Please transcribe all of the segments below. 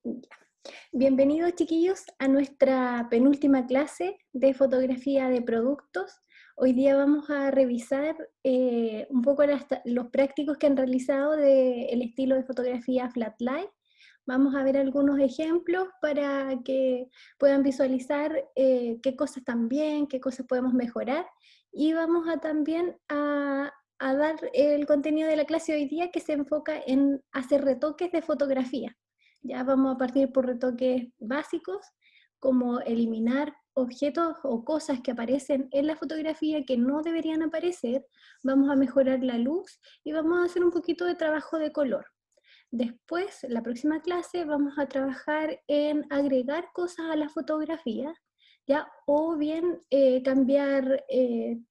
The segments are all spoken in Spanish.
Ya. Bienvenidos, chiquillos, a nuestra penúltima clase de fotografía de productos. Hoy día vamos a revisar un poco los prácticos que han realizado del estilo de fotografía flat light. Vamos a ver algunos ejemplos para que puedan visualizar qué cosas están bien, qué cosas podemos mejorar. Y vamos a también a dar el contenido de la clase hoy día que se enfoca en hacer retoques de fotografía. Ya vamos a partir por retoques básicos, como eliminar objetos o cosas que aparecen en la fotografía que no deberían aparecer. Vamos a mejorar la luz y vamos a hacer un poquito de trabajo de color. Después, la próxima clase, vamos a trabajar en agregar cosas a la fotografía, ¿ya? O bien cambiar,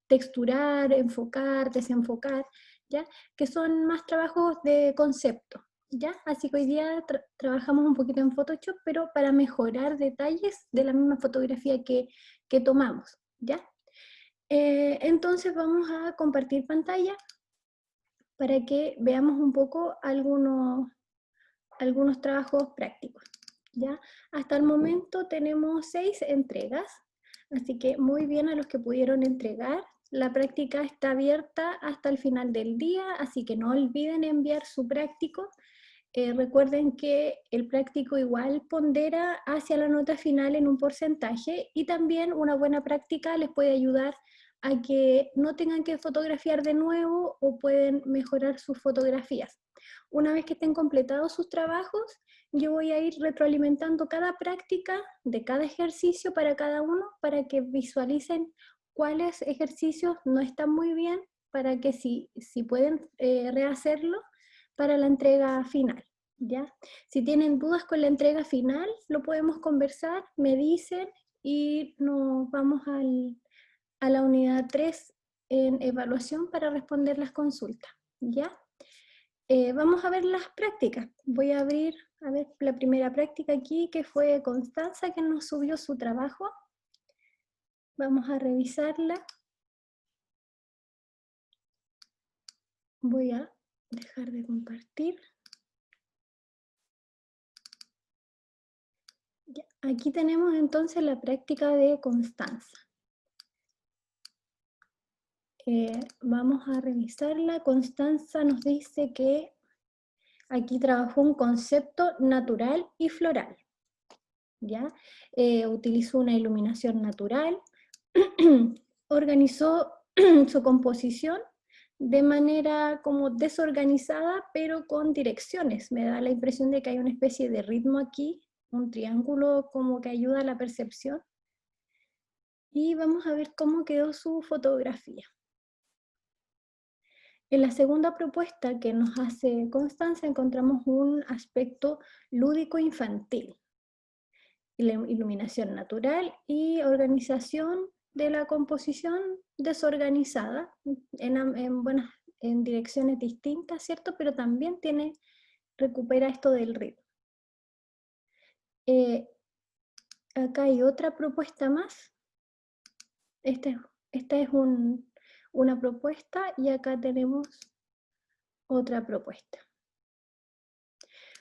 texturar, enfocar, desenfocar, ¿ya? Que son más trabajos de concepto. ¿Ya? Así que hoy día trabajamos un poquito en Photoshop, pero para mejorar detalles de la misma fotografía que tomamos, ¿ya? Entonces vamos a compartir pantalla para que veamos un poco algunos trabajos prácticos, ¿ya? Hasta el momento tenemos 6 entregas, así que muy bien a los que pudieron entregar. La práctica está abierta hasta el final del día, así que no olviden enviar su práctico. Recuerden que el práctico igual pondera hacia la nota final en un porcentaje y también una buena práctica les puede ayudar a que no tengan que fotografiar de nuevo o pueden mejorar sus fotografías. Una vez que estén completados sus trabajos, yo voy a ir retroalimentando cada práctica de cada ejercicio para cada uno para que visualicen cuáles ejercicios no están muy bien, para que si pueden rehacerlo para la entrega final, ¿ya? Si tienen dudas con la entrega final, lo podemos conversar, me dicen y nos vamos a la unidad 3 en evaluación para responder las consultas, ¿ya? Vamos a ver las prácticas. Voy a abrir a ver la primera práctica aquí, que fue Constanza, que nos subió su trabajo. Vamos a revisarla. Voy a dejar de compartir. Ya. Aquí tenemos entonces la práctica de Constanza. Vamos a revisarla. Constanza nos dice que aquí trabajó un concepto natural y floral, ¿ya? Utilizó una iluminación natural, organizó su composición de manera como desorganizada, pero con direcciones. Me da la impresión de que hay una especie de ritmo aquí, un triángulo como que ayuda a la percepción. Y vamos a ver cómo quedó su fotografía. En la segunda propuesta que nos hace Constanza encontramos un aspecto lúdico infantil, iluminación natural y organización de la composición desorganizada en direcciones distintas, ¿cierto? Pero también recupera esto del ritmo. Acá hay otra propuesta más. Esta es una propuesta y acá tenemos otra propuesta.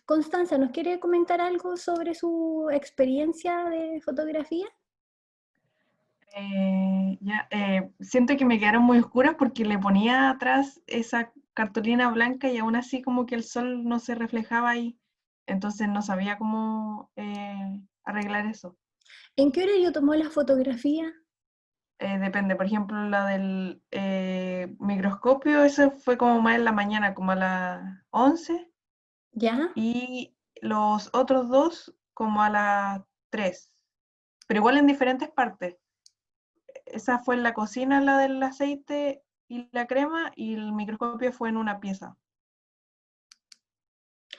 Constanza, ¿nos quiere comentar algo sobre su experiencia de fotografía? Siento que me quedaron muy oscuras porque le ponía atrás esa cartulina blanca y aún así como que el sol no se reflejaba ahí, entonces no sabía cómo arreglar eso. ¿En qué horario tomó la fotografía? Depende, por ejemplo, la del microscopio, eso fue como más en la mañana, como a las 11, ¿Ya? y los otros dos como a las 3, pero igual en diferentes partes. Esa fue en la cocina, la del aceite y la crema, y el microscopio fue en una pieza.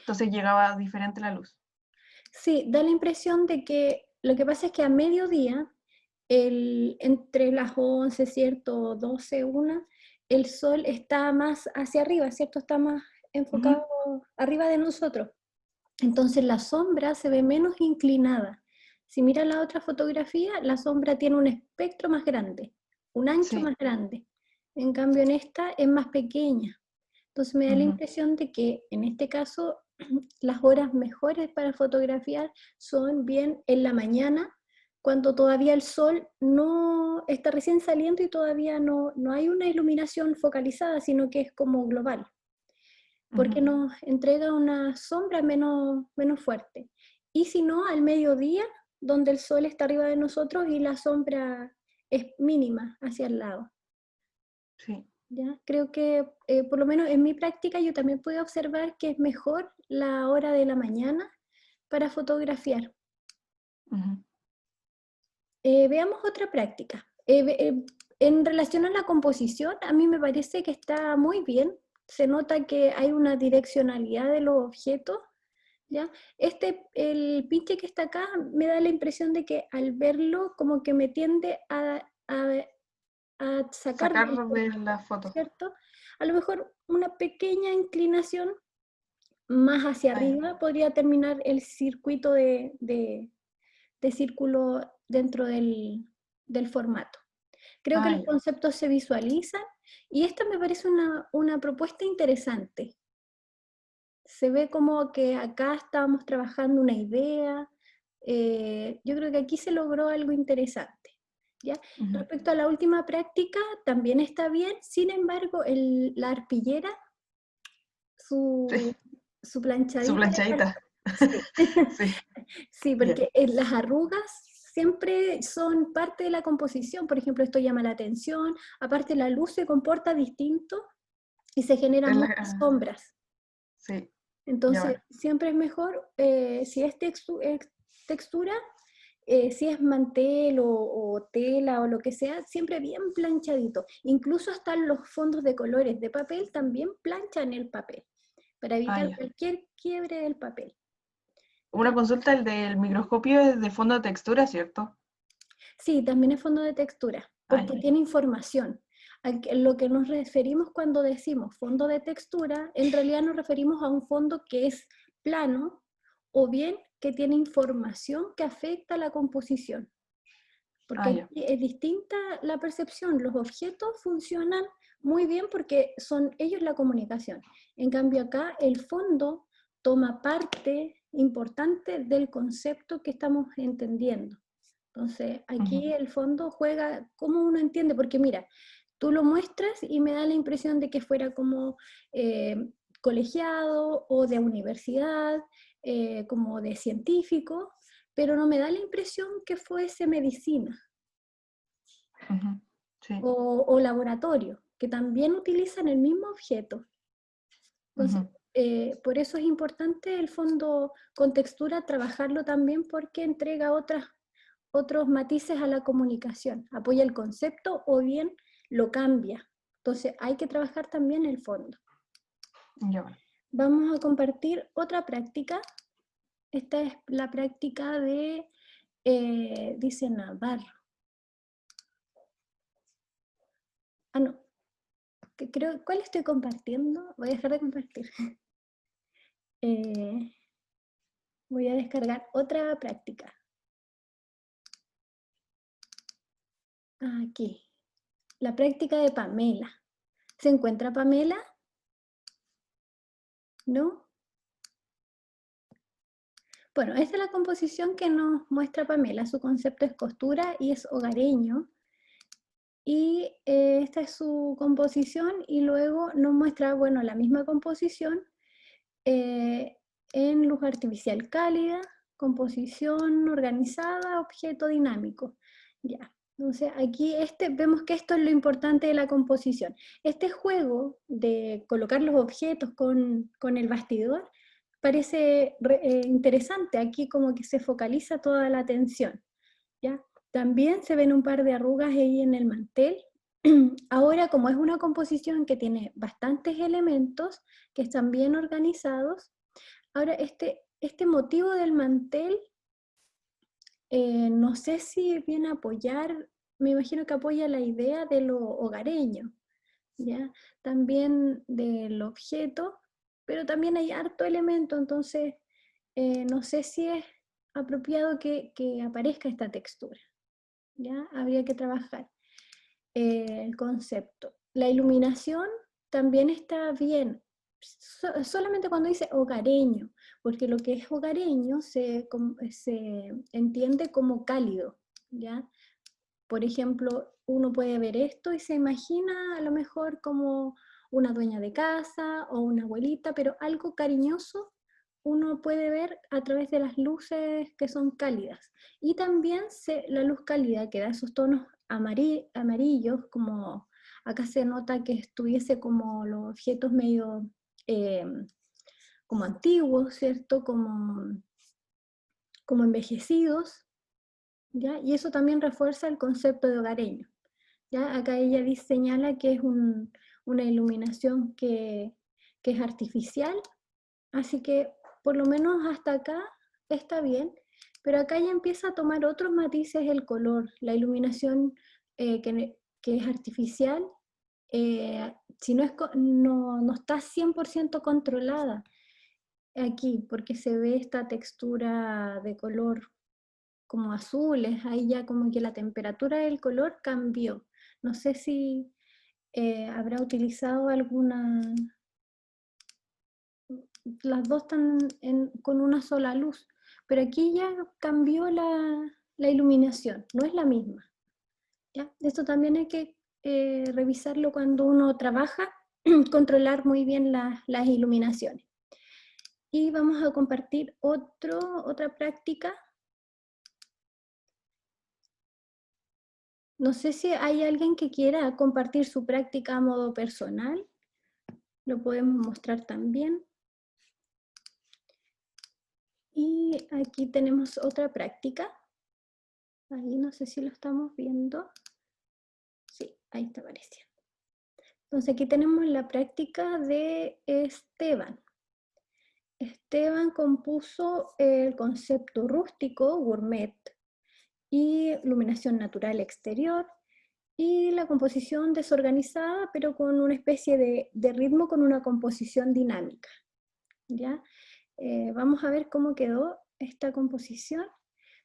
Entonces llegaba diferente la luz. Sí, da la impresión de que lo que pasa es que a mediodía, entre las 11, ¿cierto? 12, 1, el sol está más hacia arriba, ¿cierto? Está más enfocado arriba de nosotros. Entonces la sombra se ve menos inclinada. Si mira la otra fotografía, la sombra tiene un espectro más grande, un ancho Sí. más grande. En cambio en esta es más pequeña. Entonces me da la impresión de que en este caso las horas mejores para fotografiar son bien en la mañana, cuando todavía el sol no está recién saliendo y todavía no hay una iluminación focalizada, sino que es como global, porque nos entrega una sombra menos fuerte. Y si no, al mediodía, donde el sol está arriba de nosotros y la sombra es mínima hacia el lado. Sí. ¿Ya? Creo que, por lo menos en mi práctica, yo también puedo observar que es mejor la hora de la mañana para fotografiar. Veamos otra práctica. En relación a la composición, a mí me parece que está muy bien. Se nota que hay una direccionalidad de los objetos, ¿ya? El pinche que está acá me da la impresión de que al verlo como que me tiende a sacar Sacar del de foco, la foto. ¿cierto? A lo mejor una pequeña inclinación más hacia Ah, ya. arriba podría terminar el circuito de círculo dentro del formato. Creo que Ah, los ya. conceptos se visualizan y esta me parece una propuesta interesante. Se ve como que acá estábamos trabajando una idea. Yo creo que aquí se logró algo interesante. ¿Ya? Respecto a la última práctica, también está bien, sin embargo, la arpillera, su, Sí, su su planchadita le falta. planchadita. Sí, Sí, sí, ya. porque las arrugas siempre son parte de la composición, por ejemplo, esto llama la atención, aparte la luz se comporta distinto y se generan muchas sombras. Sí, ya Entonces, bueno. siempre es mejor, si es textura, si es mantel o tela o lo que sea, siempre bien planchadito. Incluso hasta los fondos de colores de papel también planchan el papel, para Ah, evitar ya. cualquier quiebre del papel. Una consulta, el del microscopio es de fondo de textura, ¿cierto? Sí, también es fondo de textura, Ah, porque ya. tiene información. Lo que nos referimos cuando decimos fondo de textura, en realidad nos referimos a un fondo que es plano o bien que tiene información que afecta la composición. Ah, Porque ya. aquí es distinta la percepción. Los objetos funcionan muy bien porque son ellos la comunicación. En cambio acá el fondo toma parte importante del concepto que estamos entendiendo. Entonces, aquí el fondo juega como uno entiende, porque mira, tú lo muestras y me da la impresión de que fuera como colegiado o de universidad, como de científico, pero no me da la impresión que fuese medicina Sí. o laboratorio, que también utilizan el mismo objeto. Entonces, por eso es importante el fondo con textura, trabajarlo también porque entrega otros matices a la comunicación, apoya el concepto o bien lo cambia. Entonces hay que trabajar también el fondo. Ya bueno. Vamos a compartir otra práctica. Esta es la práctica de, dice Navarro. Ah, no. ¿Cuál estoy compartiendo? Voy a dejar de compartir. Voy a descargar otra práctica. Aquí. La práctica de Pamela. ¿Se encuentra Pamela? ¿No? Bueno, esta es la composición que nos muestra Pamela. Su concepto es costura y es hogareño. Y esta es su composición y luego nos muestra, bueno, la misma composición en luz artificial cálida, composición organizada, objeto dinámico. Ya. Entonces aquí vemos que esto es lo importante de la composición. Este juego de colocar los objetos con el bastidor parece interesante. Aquí como que se focaliza toda la atención. ¿Ya? También se ven un par de arrugas ahí en el mantel. Ahora, como es una composición que tiene bastantes elementos que están bien organizados, ahora este motivo del mantel, no sé si viene a apoyar, me imagino que apoya la idea de lo hogareño, ¿ya? También del objeto, pero también hay harto elemento, entonces no sé si es apropiado que aparezca esta textura. ¿Ya? Habría que trabajar el concepto. La iluminación también está bien. solamente cuando dice hogareño, porque lo que es hogareño se entiende como cálido, ¿ya? Por ejemplo, uno puede ver esto y se imagina a lo mejor como una dueña de casa o una abuelita, pero algo cariñoso uno puede ver a través de las luces que son cálidas. Y también la luz cálida que da esos tonos amarillos, como acá se nota que estuviese como los objetos medio eh, como antiguos, ¿cierto? Como envejecidos, ¿ya? Y eso también refuerza el concepto de hogareño. ¿Ya? Acá ella señala que es una iluminación que es artificial, así que por lo menos hasta acá está bien, pero acá ya empieza a tomar otros matices el color, la iluminación que es artificial, si no, no está 100% controlada aquí, porque se ve esta textura de color como azules, ahí ya como que la temperatura del color cambió. No sé si habrá utilizado alguna, las dos están con una sola luz, pero aquí ya cambió la iluminación, no es la misma. ¿Ya? Esto también hay que revisarlo cuando uno trabaja, controlar muy bien las iluminaciones. Y vamos a compartir otra práctica. No sé si hay alguien que quiera compartir su práctica a modo personal. Lo podemos mostrar también. Y aquí tenemos otra práctica. Ahí no sé si lo estamos viendo. Sí, ahí está apareciendo. Entonces aquí tenemos la práctica de Esteban. Esteban compuso el concepto rústico, gourmet, y iluminación natural exterior, y la composición desorganizada, pero con una especie de ritmo, con una composición dinámica. ¿Ya? Vamos a ver cómo quedó esta composición.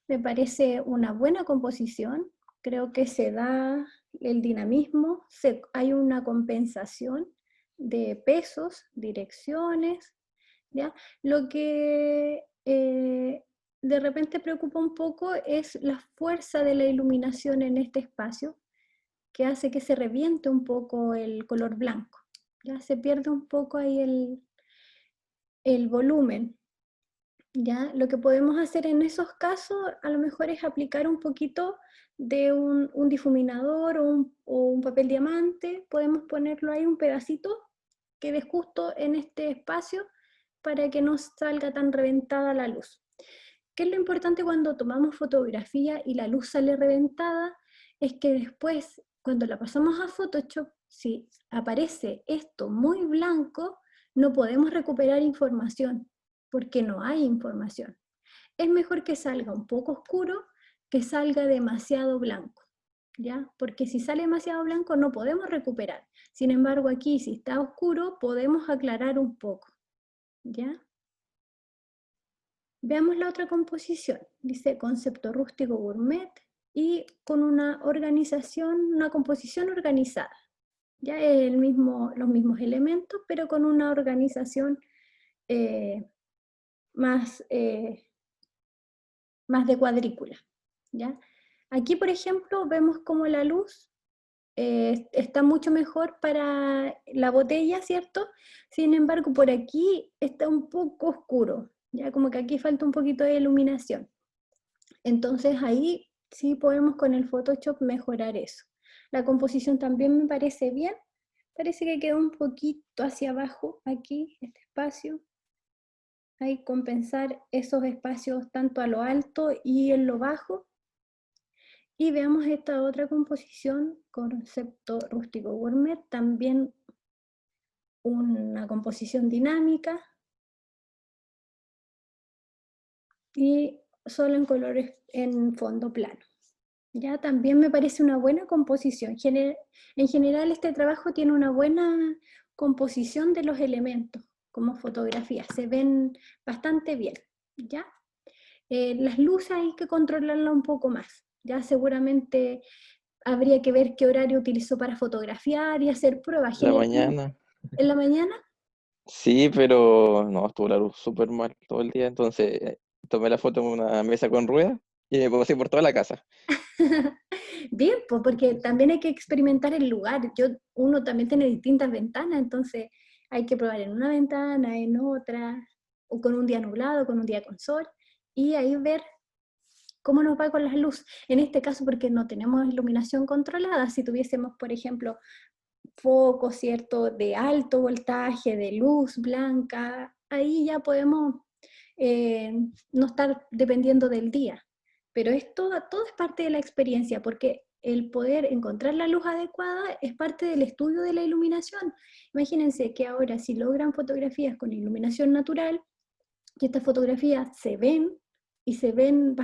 Me parece una buena composición, creo que se da el dinamismo, hay una compensación de pesos, direcciones, ¿ya? Lo que de repente preocupa un poco es la fuerza de la iluminación en este espacio, que hace que se reviente un poco el color blanco, ¿ya? Se pierde un poco ahí el volumen. ¿Ya? Lo que podemos hacer en esos casos a lo mejor es aplicar un poquito de un difuminador o un papel diamante, podemos ponerlo ahí un pedacito que dé justo en este espacio para que no salga tan reventada la luz. ¿Qué es lo importante cuando tomamos fotografía y la luz sale reventada? Es que después, cuando la pasamos a Photoshop, si aparece esto muy blanco, no podemos recuperar información, porque no hay información. Es mejor que salga un poco oscuro que salga demasiado blanco, ¿ya? Porque si sale demasiado blanco no podemos recuperar. Sin embargo, aquí si está oscuro podemos aclarar un poco, ¿ya? Veamos la otra composición. Dice concepto rústico gourmet y con una organización, una composición organizada. Ya es los mismos elementos, pero con una organización más, más de cuadrícula. ¿Ya? Aquí, por ejemplo, vemos como la luz está mucho mejor para la botella, ¿cierto? Sin embargo, por aquí está un poco oscuro, ya como que aquí falta un poquito de iluminación. Entonces ahí sí podemos con el Photoshop mejorar eso. La composición también me parece bien, parece que quedó un poquito hacia abajo aquí, este espacio. Hay que compensar esos espacios tanto a lo alto y en lo bajo. Y veamos esta otra composición, concepto rústico gourmet, también una composición dinámica y solo en colores en fondo plano. Ya también me parece una buena composición. En general este trabajo tiene una buena composición de los elementos como fotografía, se ven bastante bien. ¿Ya? Las luces hay que controlarla un poco más. Ya seguramente habría que ver qué horario utilizó para fotografiar y hacer pruebas. La mañana. ¿En la mañana? Sí, pero no, estuvo la luz súper mal todo el día, entonces tomé la foto en una mesa con ruedas y me pasé por toda la casa. Bien, pues porque también hay que experimentar el lugar. Uno también tiene distintas ventanas, entonces hay que probar en una ventana, en otra, o con un día nublado, con un día con sol, y ahí ver cómo nos va con las luces. En este caso, porque no tenemos iluminación controlada, si tuviésemos, por ejemplo, foco, ¿cierto?, de alto voltaje, de luz blanca, ahí ya podemos no estar dependiendo del día. Pero todo es parte de la experiencia, porque el poder encontrar la luz adecuada es parte del estudio de la iluminación. Imagínense que ahora si logran fotografías con iluminación natural, que estas fotografías se ven y se ven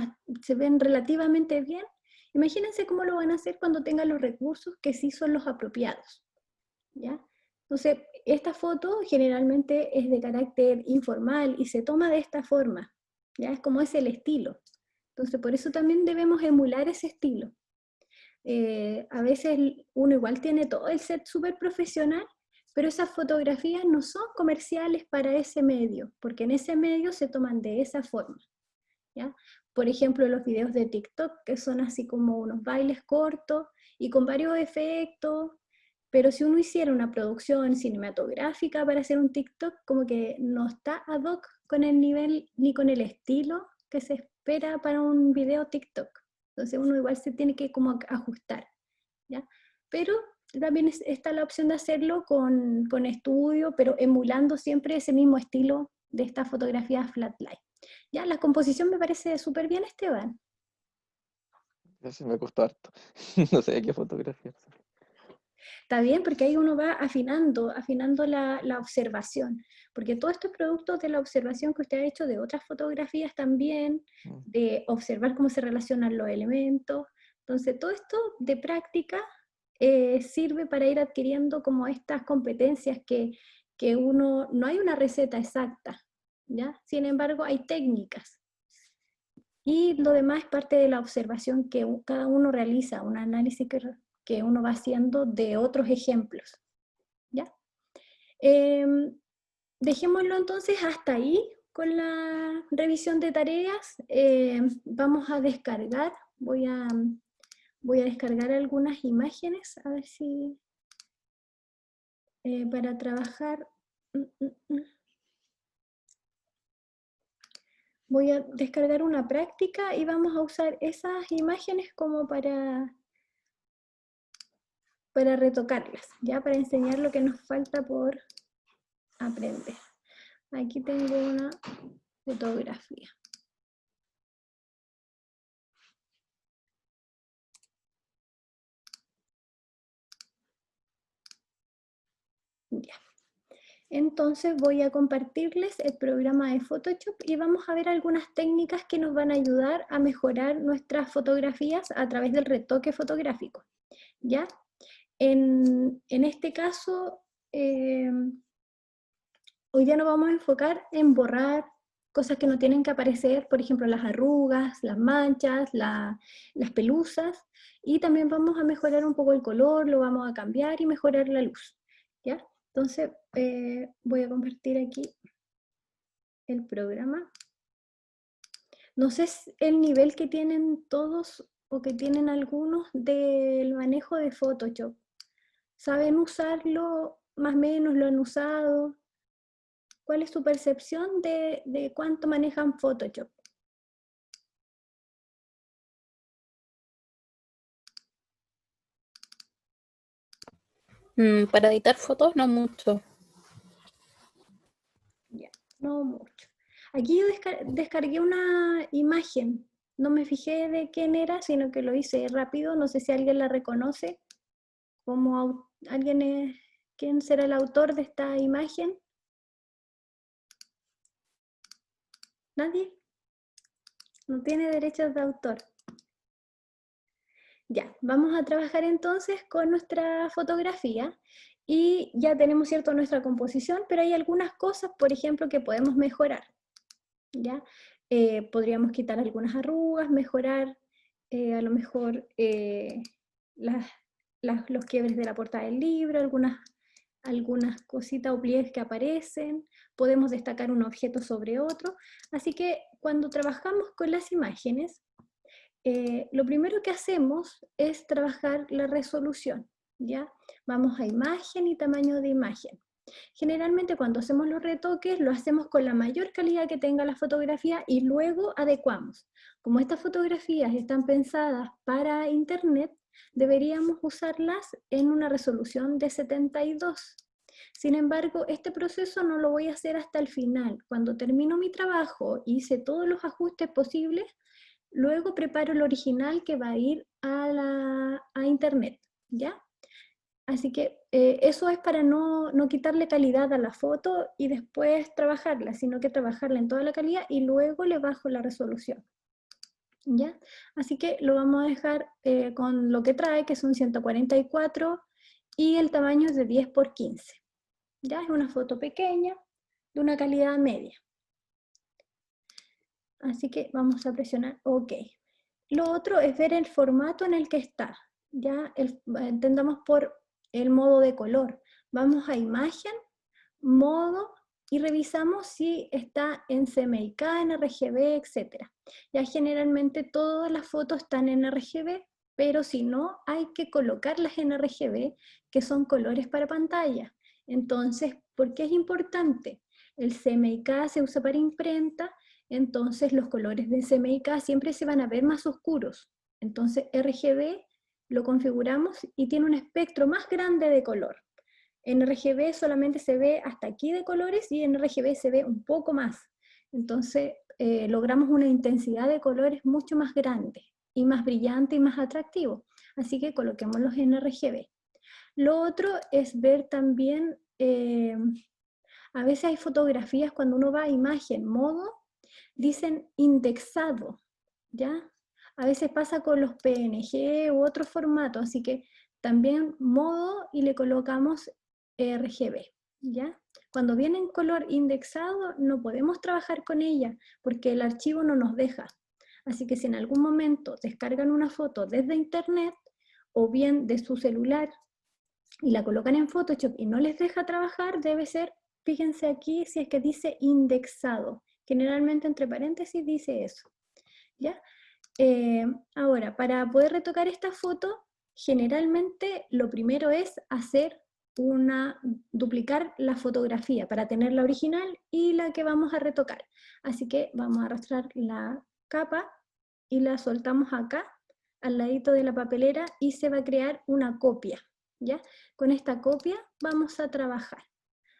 relativamente bien, imagínense cómo lo van a hacer cuando tengan los recursos que sí son los apropiados. ¿Ya? Entonces, esta foto generalmente es de carácter informal y se toma de esta forma, ¿ya? Es como es el estilo. Entonces, por eso también debemos emular ese estilo. A veces uno igual tiene todo el set súper profesional, pero esas fotografías no son comerciales para ese medio, porque en ese medio se toman de esa forma, ¿ya? Por ejemplo, los videos de TikTok, que son así como unos bailes cortos y con varios efectos, pero si uno hiciera una producción cinematográfica para hacer un TikTok, como que no está ad hoc con el nivel ni con el estilo que se espera para un video TikTok. Entonces uno igual se tiene que como ajustar, ¿ya? Pero también está la opción de hacerlo con estudio, pero emulando siempre ese mismo estilo de esta fotografía flat light. Ya, la composición me parece súper bien, Esteban. Eso me costó harto. No sé qué fotografiar. Está bien, porque ahí uno va afinando la observación, porque todo esto es producto de la observación que usted ha hecho de otras fotografías también, Mm. de observar cómo se relacionan los elementos. Entonces, todo esto de práctica sirve para ir adquiriendo como estas competencias que uno, no hay una receta exacta, ¿ya? Sin embargo, hay técnicas. Y lo demás es parte de la observación que cada uno realiza, un análisis que uno va haciendo de otros ejemplos. ¿Ya? Dejémoslo entonces hasta ahí con la revisión de tareas. Vamos a descargar, voy a descargar algunas imágenes, a ver si para trabajar. Voy a descargar una práctica y vamos a usar esas imágenes como para retocarlas, ya para enseñar lo que nos falta por aprender. Aquí tengo una fotografía. Ya. Entonces voy a compartirles el programa de Photoshop y vamos a ver algunas técnicas que nos van a ayudar a mejorar nuestras fotografías a través del retoque fotográfico. ¿Ya? En este caso, hoy día nos vamos a enfocar en borrar cosas que no tienen que aparecer, por ejemplo, las arrugas, las manchas, las pelusas, y también vamos a mejorar un poco el color, lo vamos a cambiar y mejorar la luz, ¿ya? Entonces, voy a compartir aquí el programa. No sé el nivel que tienen todos o que tienen algunos del manejo de Photoshop. ¿Saben usarlo? ¿Más o menos lo han usado? ¿Cuál es tu percepción de cuánto manejan Photoshop? Para editar fotos, no mucho. Ya, no mucho. Aquí yo descargué una imagen. No me fijé de quién era, sino que lo hice rápido. No sé si alguien la reconoce. Como alguien es, ¿quién será el autor de esta imagen? ¿Nadie? No tiene derechos de autor. Ya, vamos a trabajar entonces con nuestra fotografía y ya tenemos, cierto, nuestra composición, pero hay algunas cosas, por ejemplo, que podemos mejorar, ¿ya? Podríamos quitar algunas arrugas, mejorar a lo mejor los quiebres de la portada del libro, algunas cositas o pliegues que aparecen, podemos destacar un objeto sobre otro, así que cuando trabajamos con las imágenes, lo primero que hacemos es trabajar la resolución, ¿ya? Vamos a imagen y tamaño de imagen. Generalmente cuando hacemos los retoques lo hacemos con la mayor calidad que tenga la fotografía y luego adecuamos. Como estas fotografías están pensadas para internet, deberíamos usarlas en una resolución de 72. Sin embargo, este proceso no lo voy a hacer hasta el final. Cuando termino mi trabajo, hice todos los ajustes posibles, luego preparo el original que va a ir a internet, ¿ya? Así que eso es para no quitarle calidad a la foto y después trabajarla, sino que trabajarla en toda la calidad y luego le bajo la resolución, ¿ya? Así que lo vamos a dejar con lo que trae, que son 144, y el tamaño es de 10 por 15. ¿Ya? Es una foto pequeña, de una calidad media. Así que vamos a presionar OK. Lo otro es ver el formato en el que está. Ya entendamos por el modo de color. Vamos a imagen, modo, y revisamos si está en CMYK, en RGB, etc. Ya generalmente todas las fotos están en RGB, pero si no, hay que colocarlas en RGB, que son colores para pantalla. Entonces, ¿por qué es importante? El CMYK se usa para imprenta, entonces los colores de CMYK siempre se van a ver más oscuros. Entonces RGB lo configuramos y tiene un espectro más grande de color. En RGB solamente se ve hasta aquí de colores y en RGB se ve un poco más. Entonces logramos una intensidad de colores mucho más grande y más brillante y más atractivo. Así que coloquémoslos en RGB. Lo otro es ver también, a veces hay fotografías cuando uno va a imagen, modo, dicen indexado, ¿ya? A veces pasa con los PNG u otro formato, así que también modo y le colocamos RGB, ¿ya? Cuando viene en color indexado no podemos trabajar con ella porque el archivo no nos deja. Así que si en algún momento descargan una foto desde internet o bien de su celular y la colocan en Photoshop y no les deja trabajar, debe ser, fíjense aquí si es que dice indexado. Generalmente entre paréntesis dice eso, ¿ya? Ahora, para poder retocar esta foto, generalmente lo primero es duplicar la fotografía para tener la original y la que vamos a retocar. Así que vamos a arrastrar la capa y la soltamos acá, al ladito de la papelera, y se va a crear una copia, ¿ya? Con esta copia vamos a trabajar.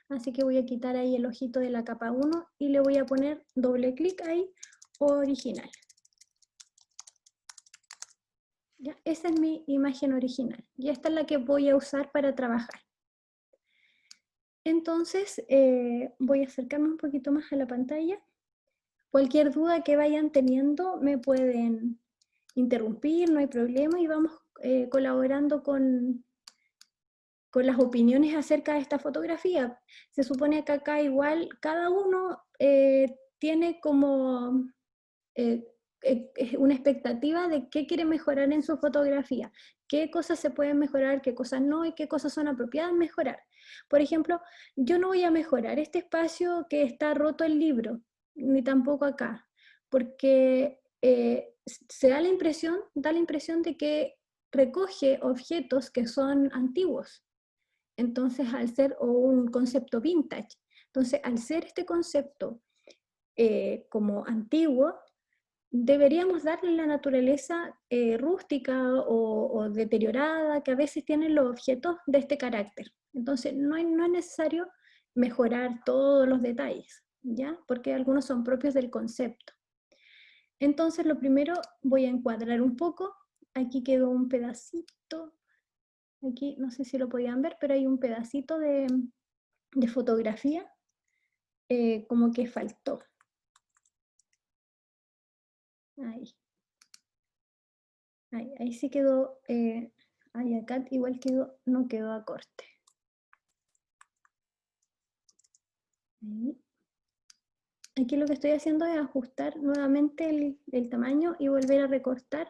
Así que voy a quitar ahí el ojito de la capa 1 y le voy a poner doble clic ahí, original. ¿Ya? Esa es mi imagen original y esta es la que voy a usar para trabajar. Entonces voy a acercarme un poquito más a la pantalla. Cualquier duda que vayan teniendo me pueden interrumpir, no hay problema, y vamos colaborando con las opiniones acerca de esta fotografía. Se supone que acá igual cada uno tiene como una expectativa de qué quiere mejorar en su fotografía, qué cosas se pueden mejorar, qué cosas no, y qué cosas son apropiadas mejorar. Por ejemplo, yo no voy a mejorar este espacio que está roto el libro, ni tampoco acá, porque se da la impresión de que recoge objetos que son antiguos. Entonces, al ser un concepto vintage, entonces al ser este concepto como antiguo, deberíamos darle la naturaleza rústica o deteriorada que a veces tienen los objetos de este carácter. Entonces no es necesario mejorar todos los detalles, ¿ya? Porque algunos son propios del concepto. Entonces lo primero voy a encuadrar un poco. Aquí quedó un pedacito. Aquí no sé si lo podían ver, pero hay un pedacito de fotografía como que faltó. Ahí sí quedó, acá igual quedó, no quedó a corte. Ahí. Aquí lo que estoy haciendo es ajustar nuevamente el tamaño y volver a recortar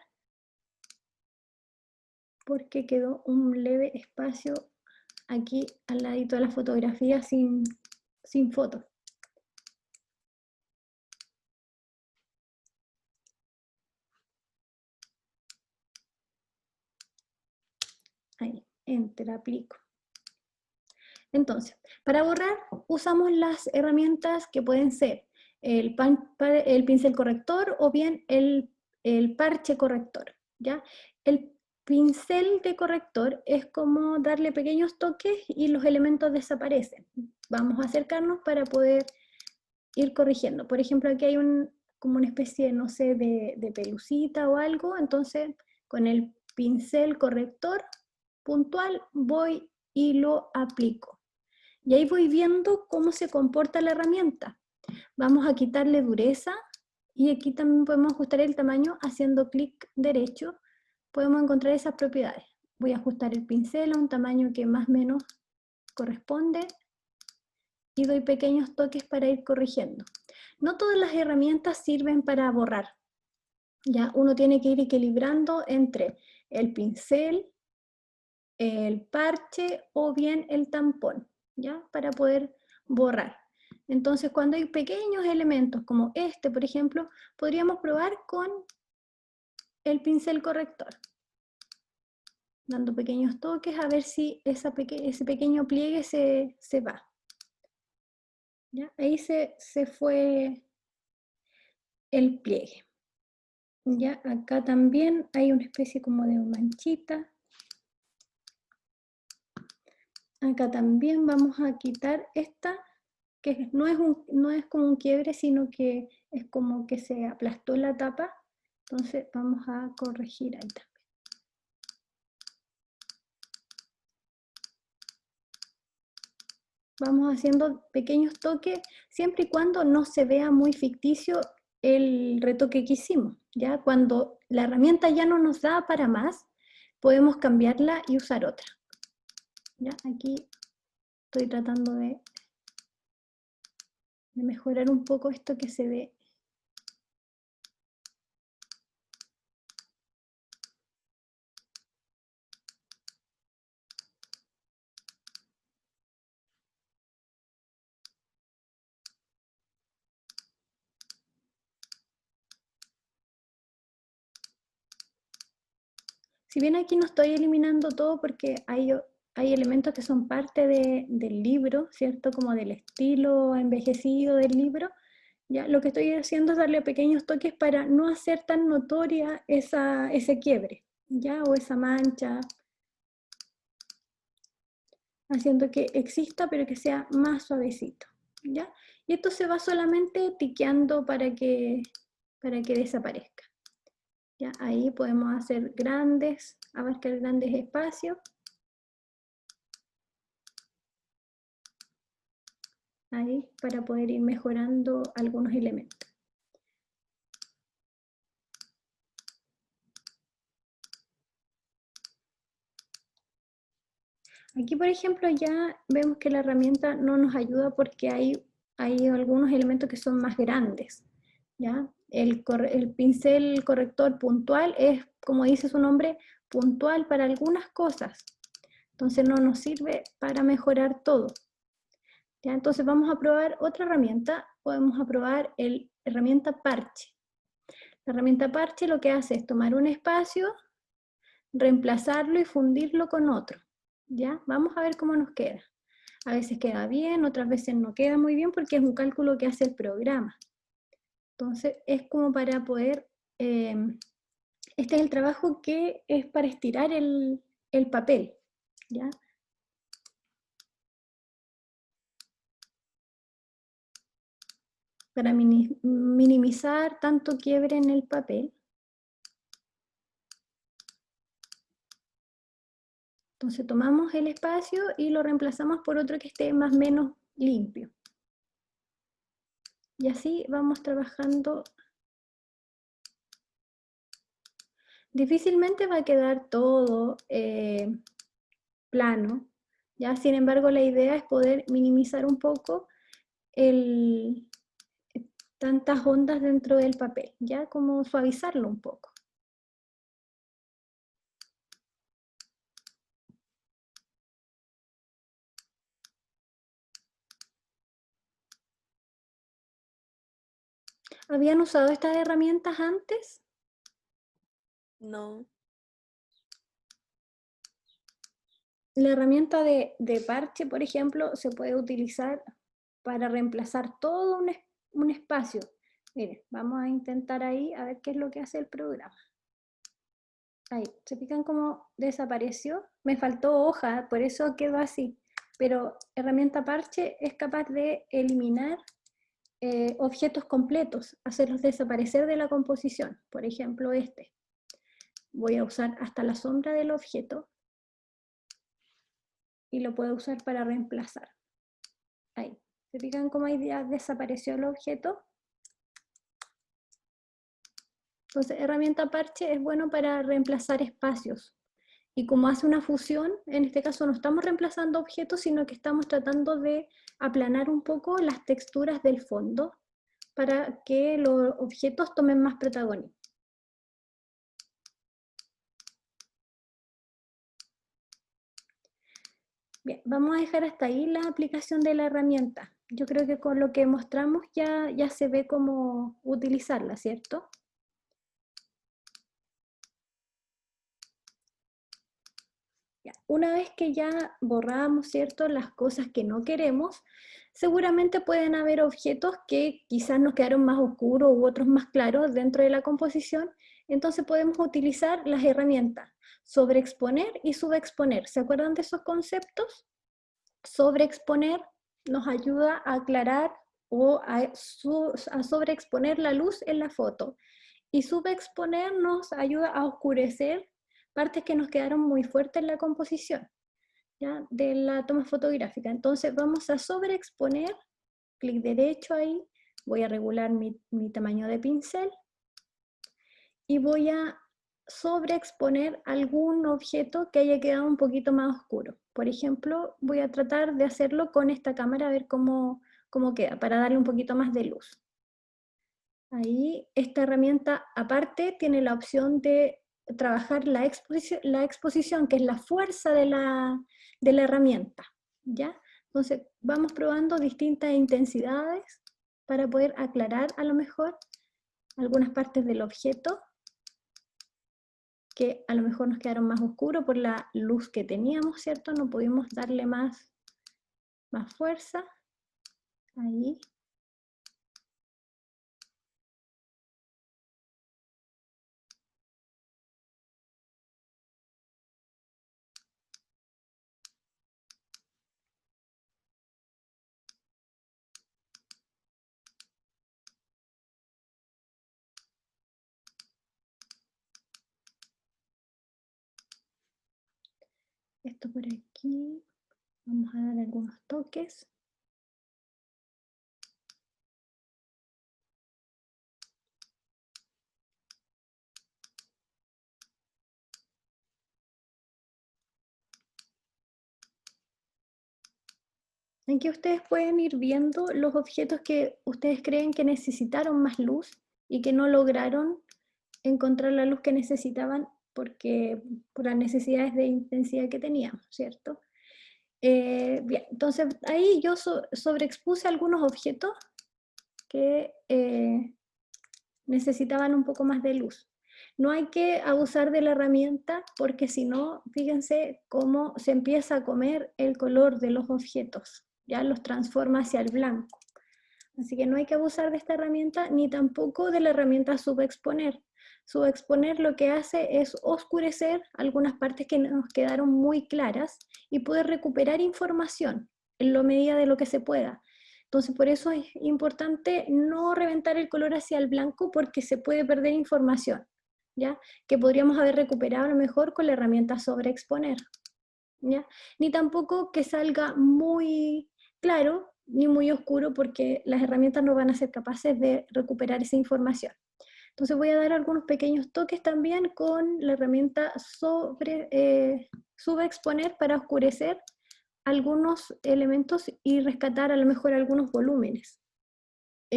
porque quedó un leve espacio aquí al ladito de la fotografía sin fotos. Ahí, enter, aplico. Entonces, para borrar usamos las herramientas que pueden ser el pincel corrector o bien el parche corrector, ¿ya? El pincel de corrector es como darle pequeños toques y los elementos desaparecen. Vamos a acercarnos para poder ir corrigiendo. Por ejemplo, aquí hay como una especie, no sé, de pelucita o algo, entonces con el pincel corrector puntual voy y lo aplico. Y ahí voy viendo cómo se comporta la herramienta. Vamos a quitarle dureza y aquí también podemos ajustar el tamaño haciendo clic derecho. Podemos encontrar esas propiedades. Voy a ajustar el pincel a un tamaño que más o menos corresponde y doy pequeños toques para ir corrigiendo. No todas las herramientas sirven para borrar. Ya uno tiene que ir equilibrando entre el pincel, el parche o bien el tampón, ¿ya? Para poder borrar. Entonces, cuando hay pequeños elementos como este, por ejemplo, podríamos probar con el pincel corrector, dando pequeños toques a ver si ese pequeño pliegue se va. ¿Ya? Ahí se fue el pliegue. Ya acá también hay una especie como de manchita. Acá también vamos a quitar esta, que no es como un quiebre, sino que es como que se aplastó la tapa. Entonces vamos a corregir ahí también. Vamos haciendo pequeños toques, siempre y cuando no se vea muy ficticio el retoque que hicimos. ¿Ya? Cuando la herramienta ya no nos da para más, podemos cambiarla y usar otra. ¿Ya? Aquí estoy tratando de mejorar un poco esto que se ve. Si bien aquí no estoy eliminando todo porque hay elementos que son parte del libro, ¿cierto? Como del estilo envejecido del libro, ¿ya? Lo que estoy haciendo es darle pequeños toques para no hacer tan notoria ese quiebre, ¿ya? O esa mancha, haciendo que exista pero que sea más suavecito, ¿ya? Y esto se va solamente tiqueando para que desaparezca. ¿Ya? Ahí podemos hacer abarcar grandes espacios. Ahí para poder ir mejorando algunos elementos. Aquí, por ejemplo, ya vemos que la herramienta no nos ayuda porque hay algunos elementos que son más grandes, ¿ya? El pincel corrector puntual es, como dice su nombre, puntual para algunas cosas. Entonces no nos sirve para mejorar todo. ¿Ya? Entonces vamos a probar otra herramienta. Podemos probar la herramienta parche. La herramienta parche lo que hace es tomar un espacio, reemplazarlo y fundirlo con otro. ¿Ya? Vamos a ver cómo nos queda. A veces queda bien, otras veces no queda muy bien porque es un cálculo que hace el programa. Entonces es como para poder, este es el trabajo que es para estirar el papel. ¿Ya? Para minimizar tanto quiebre en el papel. Entonces tomamos el espacio y lo reemplazamos por otro que esté más o menos limpio. Y así vamos trabajando. Difícilmente va a quedar todo plano, ¿ya? Sin embargo, la idea es poder minimizar un poco tantas ondas dentro del papel, ¿ya? Como suavizarlo un poco. ¿Habían usado estas herramientas antes? No. La herramienta de parche, por ejemplo, se puede utilizar para reemplazar todo un espacio. Miren, vamos a intentar ahí a ver qué es lo que hace el programa. Ahí, ¿se fijan cómo desapareció? Me faltó hoja, por eso quedó así. Pero herramienta parche es capaz de eliminar objetos completos, hacerlos desaparecer de la composición. Por ejemplo, este. Voy a usar hasta la sombra del objeto y lo puedo usar para reemplazar. Ahí. ¿Se fijan cómo ahí ya desapareció el objeto? Entonces, herramienta parche es bueno para reemplazar espacios. Y como hace una fusión, en este caso no estamos reemplazando objetos, sino que estamos tratando de aplanar un poco las texturas del fondo para que los objetos tomen más protagonismo. Bien, vamos a dejar hasta ahí la aplicación de la herramienta. Yo creo que con lo que mostramos ya se ve cómo utilizarla, ¿cierto? Ya, una vez que ya borramos, ¿cierto?, las cosas que no queremos, seguramente pueden haber objetos que quizás nos quedaron más oscuros u otros más claros dentro de la composición, entonces podemos utilizar las herramientas sobreexponer y subexponer. ¿Se acuerdan de esos conceptos? Sobreexponer nos ayuda a aclarar o a sobreexponer la luz en la foto, y subexponer nos ayuda a oscurecer partes que nos quedaron muy fuertes en la composición, ¿ya?, de la toma fotográfica. Entonces vamos a sobreexponer, clic derecho ahí, voy a regular mi tamaño de pincel y voy a sobreexponer algún objeto que haya quedado un poquito más oscuro. Por ejemplo, voy a tratar de hacerlo con esta cámara a ver cómo queda, para darle un poquito más de luz. Ahí, esta herramienta aparte tiene la opción de trabajar la exposición, que es la fuerza de la herramienta, ¿ya? Entonces, vamos probando distintas intensidades para poder aclarar a lo mejor algunas partes del objeto que a lo mejor nos quedaron más oscuros por la luz que teníamos, ¿cierto? No pudimos darle más fuerza. Ahí. Esto por aquí. Vamos a dar algunos toques. Aquí ustedes pueden ir viendo los objetos que ustedes creen que necesitaron más luz y que no lograron encontrar la luz que necesitaban por las necesidades de intensidad que teníamos, ¿cierto? Bien, entonces ahí yo sobreexpuse algunos objetos que necesitaban un poco más de luz. No hay que abusar de la herramienta porque si no, fíjense cómo se empieza a comer el color de los objetos, ya los transforma hacia el blanco. Así que no hay que abusar de esta herramienta ni tampoco de la herramienta subexponer. Subexponer lo que hace es oscurecer algunas partes que nos quedaron muy claras y poder recuperar información en la medida de lo que se pueda. Entonces por eso es importante no reventar el color hacia el blanco porque se puede perder información, ¿ya?, que podríamos haber recuperado a lo mejor con la herramienta sobreexponer, ¿ya? Ni tampoco que salga muy claro ni muy oscuro porque las herramientas no van a ser capaces de recuperar esa información. Entonces voy a dar algunos pequeños toques también con la herramienta subexponer para oscurecer algunos elementos y rescatar a lo mejor algunos volúmenes.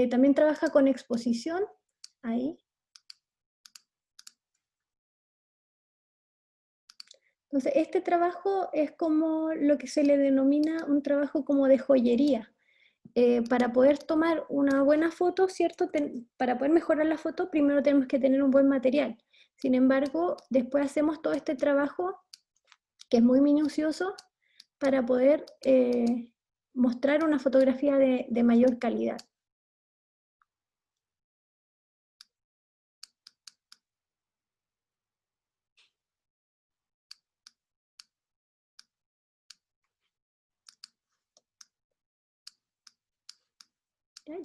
También trabaja con exposición, ahí. Entonces este trabajo es como lo que se le denomina un trabajo como de joyería. para poder tomar una buena foto, ¿cierto? Para poder mejorar la foto, primero tenemos que tener un buen material. Sin embargo, después hacemos todo este trabajo, que es muy minucioso, para poder mostrar una fotografía de mayor calidad.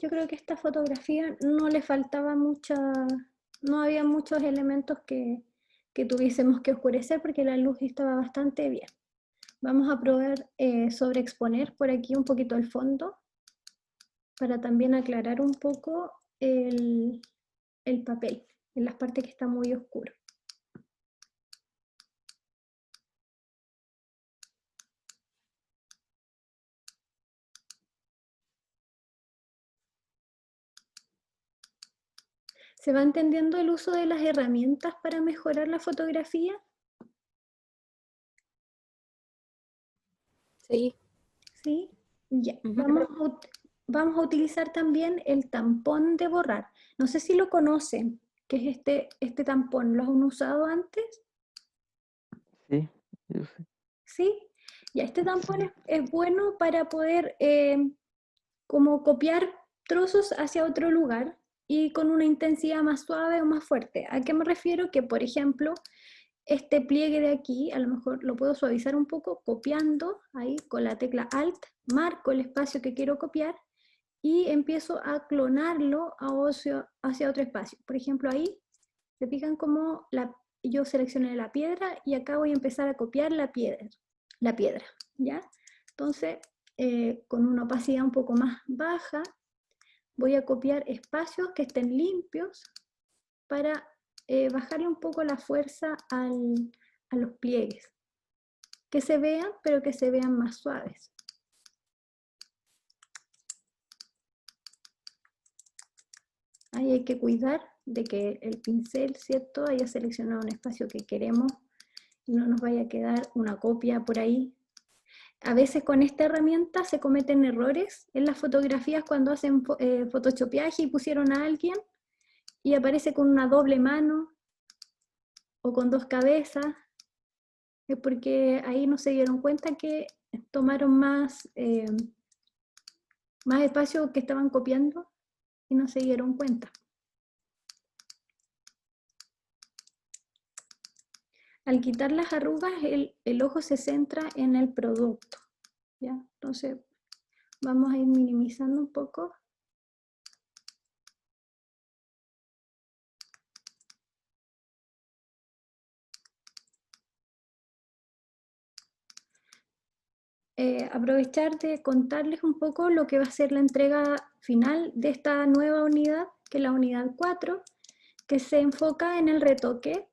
Yo creo que esta fotografía no le faltaba no había muchos elementos que tuviésemos que oscurecer porque la luz estaba bastante bien. Vamos a probar sobreexponer por aquí un poquito el fondo para también aclarar un poco el papel en las partes que está muy oscuro. ¿Se va entendiendo el uso de las herramientas para mejorar la fotografía? Sí. ¿Sí? Ya. Ujú. Vamos a utilizar también el tampón de borrar. No sé si lo conocen, que es este tampón. ¿Lo han usado antes? Sí, yo sé. ¿Sí? Ya, este tampón Sí. es bueno para poder como copiar trozos hacia otro lugar y con una intensidad más suave o más fuerte. ¿A qué me refiero? Que, por ejemplo, este pliegue de aquí, a lo mejor lo puedo suavizar un poco copiando, ahí con la tecla Alt, marco el espacio que quiero copiar y empiezo a clonarlo hacia otro espacio. Por ejemplo, ahí, se fijan cómo yo seleccioné la piedra y acá voy a empezar a copiar la piedra, ¿ya? Entonces, con una opacidad un poco más baja, voy a copiar espacios que estén limpios para bajarle un poco la fuerza a los pliegues. Que se vean, pero que se vean más suaves. Ahí hay que cuidar de que el pincel, ¿cierto?, haya seleccionado un espacio que queremos y no nos vaya a quedar una copia por ahí. A veces con esta herramienta se cometen errores en las fotografías cuando hacen photoshopeaje y pusieron a alguien y aparece con una doble mano o con dos cabezas, es porque ahí no se dieron cuenta que tomaron más espacio que estaban copiando y no se dieron cuenta. Al quitar las arrugas, el ojo se centra en el producto, ¿ya? Entonces, vamos a ir minimizando un poco. Aprovechar de contarles un poco lo que va a ser la entrega final de esta nueva unidad, que es la unidad 4, que se enfoca en el retoque.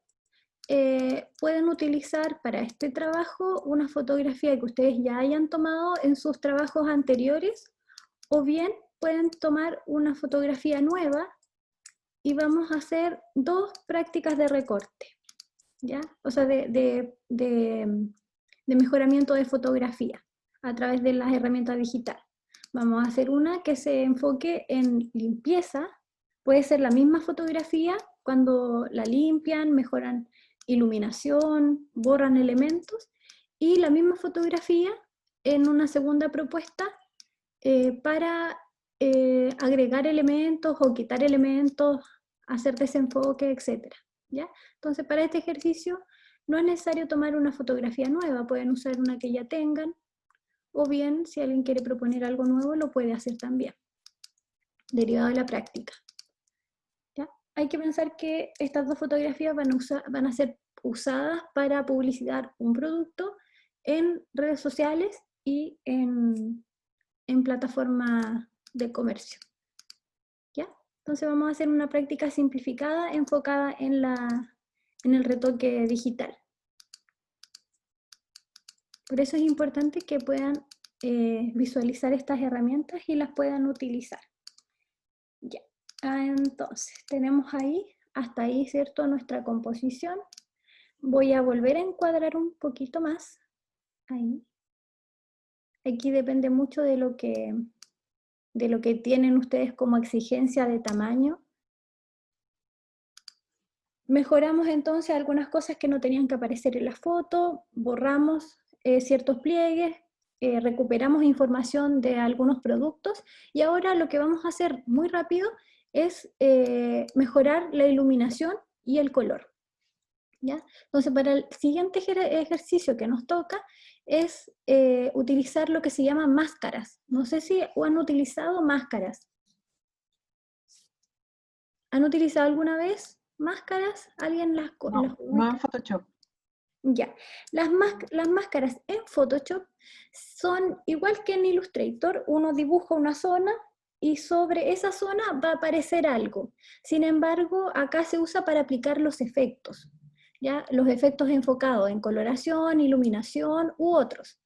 Pueden utilizar para este trabajo una fotografía que ustedes ya hayan tomado en sus trabajos anteriores, o bien pueden tomar una fotografía nueva y vamos a hacer 2 prácticas de recorte, ¿ya? O sea, de mejoramiento de fotografía a través de las herramientas digitales. Vamos a hacer una que se enfoque en limpieza, puede ser la misma fotografía cuando la limpian, mejoran iluminación, borran elementos, y la misma fotografía en una segunda propuesta para agregar elementos o quitar elementos, hacer desenfoque, etc. ¿Ya? Entonces, para este ejercicio no es necesario tomar una fotografía nueva, pueden usar una que ya tengan, o bien, si alguien quiere proponer algo nuevo, lo puede hacer también, derivado de la práctica. ¿Ya? Hay que pensar que estas 2 fotografías van a ser usadas para publicitar un producto en redes sociales y en plataformas de comercio. ¿Ya? Entonces vamos a hacer una práctica simplificada enfocada en el retoque digital. Por eso es importante que puedan visualizar estas herramientas y las puedan utilizar. Ya. Entonces, tenemos ahí, hasta ahí, ¿cierto?, nuestra composición. Voy a volver a encuadrar un poquito más. Ahí. Aquí depende mucho de de lo que tienen ustedes como exigencia de tamaño. Mejoramos entonces algunas cosas que no tenían que aparecer en la foto, borramos ciertos pliegues, recuperamos información de algunos productos, y ahora lo que vamos a hacer muy rápido es mejorar la iluminación y el color. ¿Ya? Entonces, para el siguiente ejercicio que nos toca es utilizar lo que se llama máscaras. No sé si han utilizado máscaras. ¿Han utilizado alguna vez máscaras? ¿Alguien las No, no en Photoshop. Ya, las máscaras en Photoshop son igual que en Illustrator. Uno dibuja una zona y sobre esa zona va a aparecer algo. Sin embargo, acá se usa para aplicar los efectos, ¿ya? Los efectos enfocados en coloración, iluminación u otros.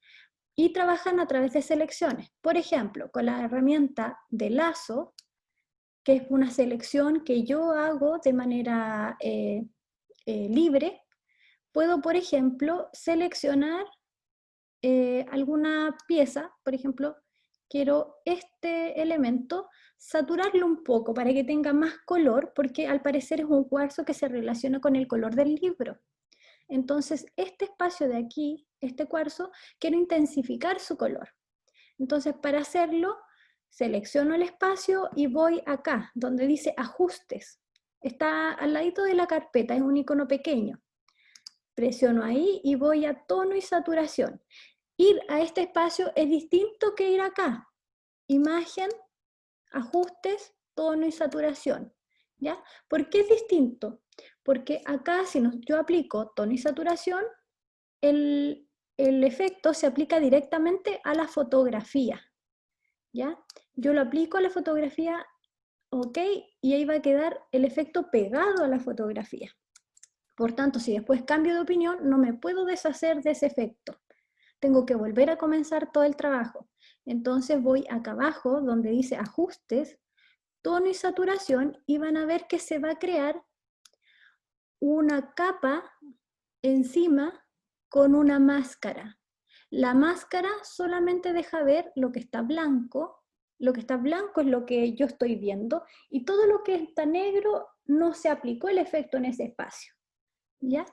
Y trabajan a través de selecciones. Por ejemplo, con la herramienta de lazo, que es una selección que yo hago de manera libre, puedo, por ejemplo, seleccionar alguna pieza. Por ejemplo, quiero este elemento, saturarlo un poco para que tenga más color, porque al parecer es un cuarzo que se relaciona con el color del libro. Entonces, este espacio de aquí, este cuarzo, quiero intensificar su color. Entonces, para hacerlo, selecciono el espacio y voy acá, donde dice ajustes. Está al ladito de la carpeta, es un icono pequeño. Presiono ahí y voy a tono y saturación. Ir a este espacio es distinto que ir acá. Imagen, ajustes, tono y saturación. ¿Ya? ¿Por qué es distinto? Porque acá, si yo aplico tono y saturación, el efecto se aplica directamente a la fotografía. ¿Ya? Yo lo aplico a la fotografía, ok, y ahí va a quedar el efecto pegado a la fotografía. Por tanto, si después cambio de opinión, no me puedo deshacer de ese efecto. Tengo que volver a comenzar todo el trabajo. Entonces voy acá abajo, donde dice ajustes, tono y saturación, y van a ver que se va a crear una capa encima con una máscara. La máscara solamente deja ver lo que está blanco. Lo que está blanco es lo que yo estoy viendo, y todo lo que está negro no se aplicó el efecto en ese espacio. ¿Ya?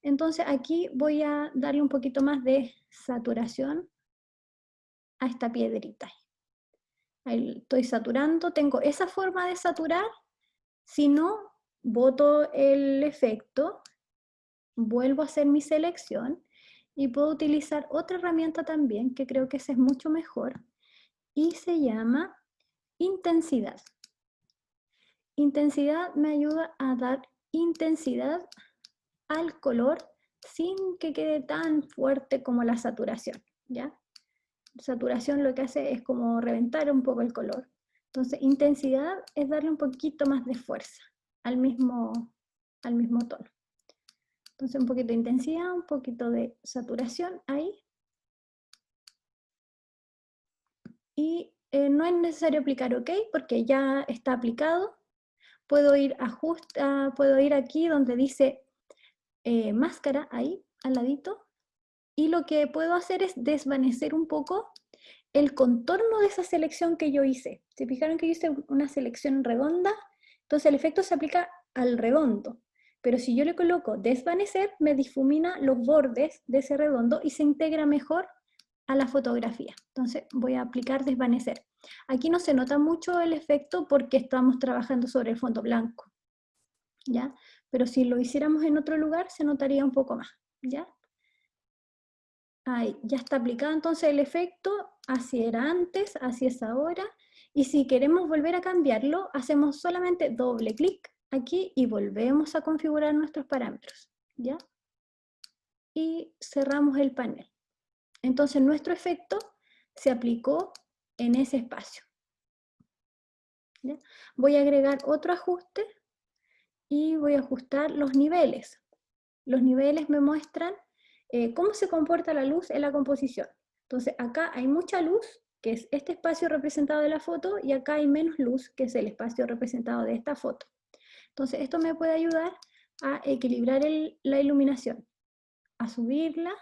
Entonces aquí voy a darle un poquito más de saturación a esta piedrita. Ahí estoy saturando, tengo esa forma de saturar. Si no, boto el efecto, vuelvo a hacer mi selección y puedo utilizar otra herramienta también, que creo que esa es mucho mejor, y se llama intensidad. Intensidad me ayuda a dar intensidad al color sin que quede tan fuerte como la saturación, ¿ya? Saturación lo que hace es como reventar un poco el color. Entonces, intensidad es darle un poquito más de fuerza al mismo tono. Entonces, un poquito de intensidad, un poquito de saturación ahí. Y no es necesario aplicar OK porque ya está aplicado. Puedo ir puedo ir aquí donde dice máscara, ahí, al ladito. Y lo que puedo hacer es desvanecer un poco el contorno de esa selección que yo hice. ¿Se fijaron que yo hice una selección redonda? Entonces el efecto se aplica al redondo. Pero si yo le coloco desvanecer, me difumina los bordes de ese redondo y se integra mejor a la fotografía. Entonces voy a aplicar desvanecer. Aquí no se nota mucho el efecto porque estamos trabajando sobre el fondo blanco, ¿ya? Pero si lo hiciéramos en otro lugar, se notaría un poco más, ¿ya? Ahí, ya está aplicado entonces el efecto, así era antes, así es ahora, y si queremos volver a cambiarlo, hacemos solamente doble clic aquí y volvemos a configurar nuestros parámetros, ¿ya? Y cerramos el panel. Entonces nuestro efecto se aplicó en ese espacio, ¿ya? Voy a agregar otro ajuste y voy a ajustar los niveles. Los niveles me muestran cómo se comporta la luz en la composición. Entonces acá hay mucha luz, que es este espacio representado de la foto, y acá hay menos luz, que es el espacio representado de esta foto. Entonces esto me puede ayudar a equilibrar la iluminación, a subirla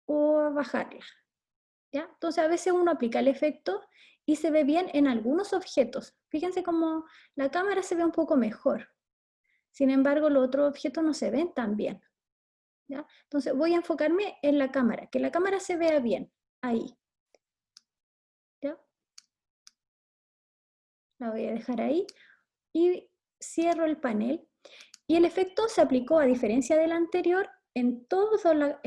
o a bajarla. ¿ya? Entonces a veces uno aplica el efecto y se ve bien en algunos objetos. Fíjense cómo la cámara se ve un poco mejor. Sin embargo, los otros objetos no se ven tan bien, ¿ya? Entonces voy a enfocarme en la cámara, que la cámara se vea bien, ahí. ¿Ya? La voy a dejar ahí y cierro el panel. Y el efecto se aplicó, a diferencia del anterior, en toda la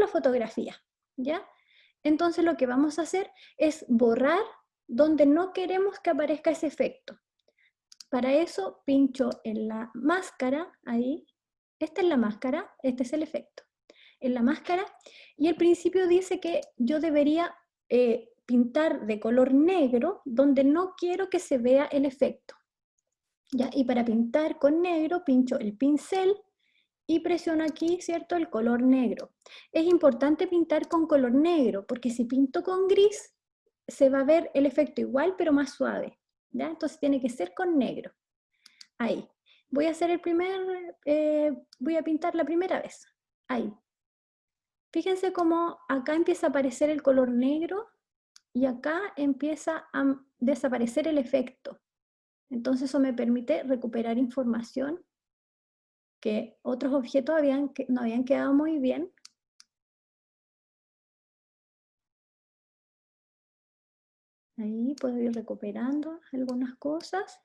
fotografía, ¿ya? Entonces lo que vamos a hacer es borrar donde no queremos que aparezca ese efecto. Para eso pincho en la máscara, ahí. Esta es la máscara, este es el efecto. En la máscara, y el principio dice que yo debería pintar de color negro donde no quiero que se vea el efecto. ¿Ya? Y para pintar con negro, pincho el pincel y presiono aquí, ¿cierto?, el color negro. Es importante pintar con color negro, porque si pinto con gris, se va a ver el efecto igual, pero más suave. ¿Ya? Entonces tiene que ser con negro. Ahí. Voy a hacer voy a pintar la primera vez. Ahí. Fíjense cómo acá empieza a aparecer el color negro y acá empieza a desaparecer el efecto. Entonces eso me permite recuperar información que otros objetos no habían quedado muy bien. Ahí puedo ir recuperando algunas cosas.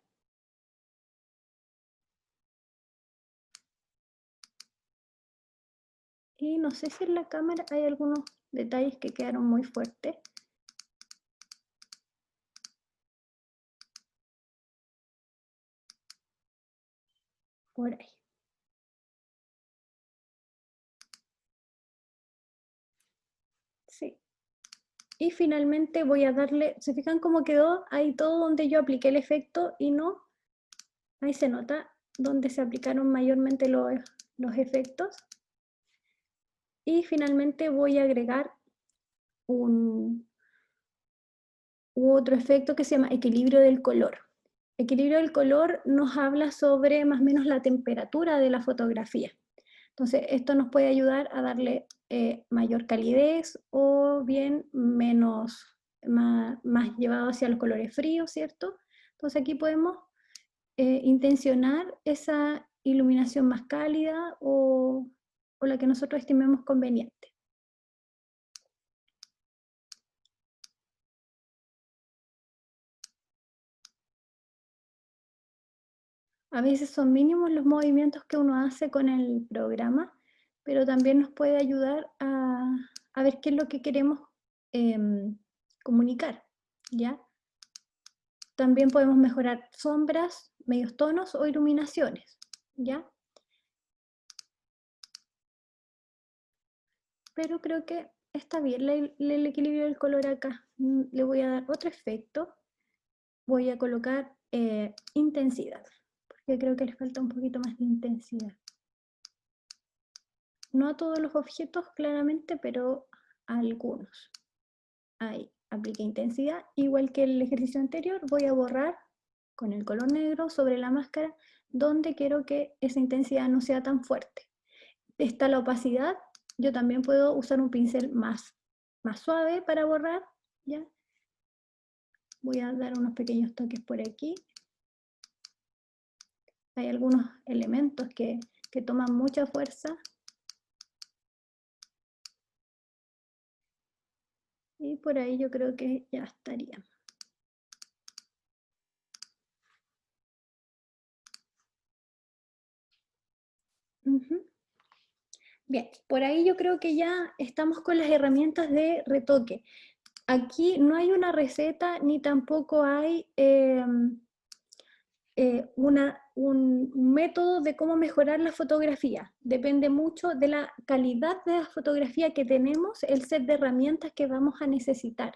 Y no sé si en la cámara hay algunos detalles que quedaron muy fuertes. Por ahí. Sí. Y finalmente voy a darle, ¿se fijan cómo quedó? Ahí todo donde yo apliqué el efecto y no. Ahí se nota donde se aplicaron mayormente los efectos. Y finalmente voy a agregar otro efecto que se llama equilibrio del color. Equilibrio del color nos habla sobre más o menos la temperatura de la fotografía. Entonces, esto nos puede ayudar a darle mayor calidez o bien más llevado hacia los colores fríos, ¿cierto? Entonces aquí podemos intencionar esa iluminación más cálida o la que nosotros estimemos conveniente. A veces son mínimos los movimientos que uno hace con el programa, pero también nos puede ayudar a ver qué es lo que queremos comunicar, ¿ya? También podemos mejorar sombras, medios tonos o iluminaciones, ¿ya? Pero creo que está bien el equilibrio del color acá. Le voy a dar otro efecto. Voy a colocar intensidad, porque creo que les falta un poquito más de intensidad. No a todos los objetos, claramente, pero a algunos. Ahí, apliqué intensidad. Igual que el ejercicio anterior, voy a borrar con el color negro sobre la máscara donde quiero que esa intensidad no sea tan fuerte. Está la opacidad. Yo también puedo usar un pincel más suave para borrar, ¿ya? Voy a dar unos pequeños toques por aquí. Hay algunos elementos que toman mucha fuerza. Y por ahí yo creo que ya estaría. Bien, por ahí yo creo que ya estamos con las herramientas de retoque. Aquí no hay una receta ni tampoco hay un método de cómo mejorar la fotografía. Depende mucho de la calidad de la fotografía que tenemos, el set de herramientas que vamos a necesitar,